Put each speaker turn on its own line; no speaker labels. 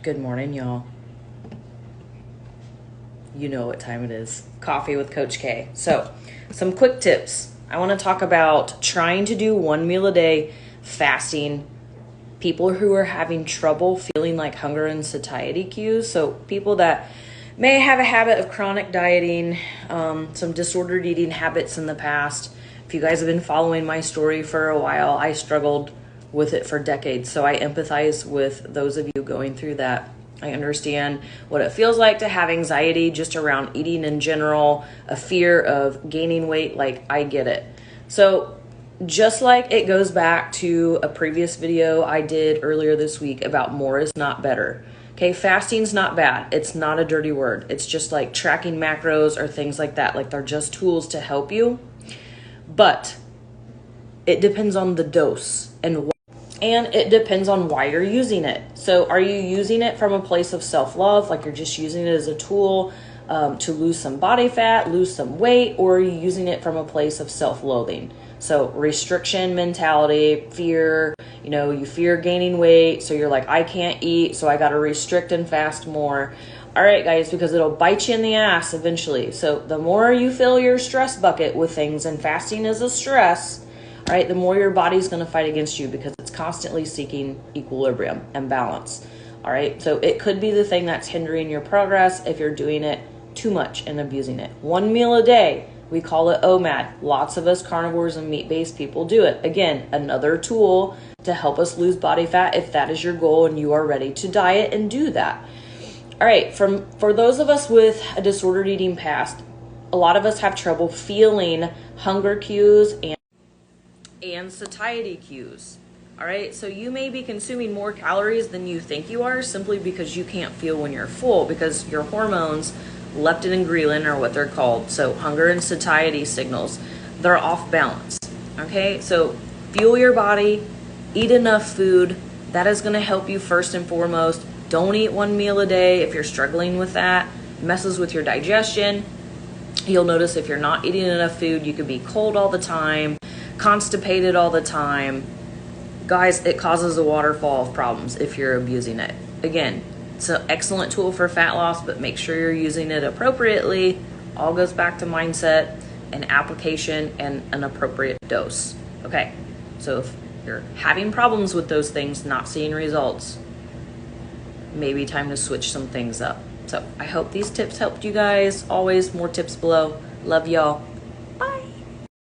Good morning, y'all. You know what time it is. Coffee with Coach K. So, some quick tips. I want to talk about trying to do one meal a day, fasting, people who are having trouble feeling like hunger and satiety cues. So, people that may have a habit of chronic dieting, some disordered eating habits in the past. If you guys have been following my story for a while, I struggled with it for decades. So I empathize with those of you going through that. I understand what it feels like to have anxiety just around eating in general, a fear of gaining weight. Like, I get it. So just like it goes back to a previous video I did earlier this week about more is not better. Okay, fasting's not bad. It's not a dirty word. It's just like tracking macros or things like that. Like, they're just tools to help you. But it depends on the dose and it depends on why you're using it. So are you using it from a place of self-love, like you're just using it as a tool to lose some body fat, lose some weight, or are you using it from a place of self-loathing? So restriction mentality, fear, you fear gaining weight, so you're like, I can't eat, so I got to restrict and fast more. All right, guys, because it'll bite you in the ass eventually. So the more you fill your stress bucket with things, and fasting is a stress, all right, the more your body's going to fight against you because it's constantly seeking equilibrium and balance. All right, so it could be the thing that's hindering your progress if you're doing it too much and abusing it. One meal a day, we call it OMAD. Lots of us carnivores and meat-based people do it. Again, another tool to help us lose body fat if that is your goal and you are ready to diet and do that. All right, for those of us with a disordered eating past, a lot of us have trouble feeling hunger cues and satiety cues. All right, so you may be consuming more calories than you think you are simply because you can't feel when you're full, because your hormones, leptin and ghrelin are what they're called, so hunger and satiety signals, they're off balance. Okay, so fuel your body, eat enough food. That is going to help you first and foremost. Don't eat one meal a day if you're struggling with that. It messes with your digestion. You'll notice if you're not eating enough food, you could be cold all the time, constipated all the time. Guys, it causes a waterfall of problems if you're abusing it. Again, it's an excellent tool for fat loss, but make sure you're using it appropriately. All goes back to mindset and application and an appropriate dose. Okay, so if you're having problems with those things, not seeing results, maybe time to switch some things up. So I hope these tips helped you guys. Always more tips below. Love y'all.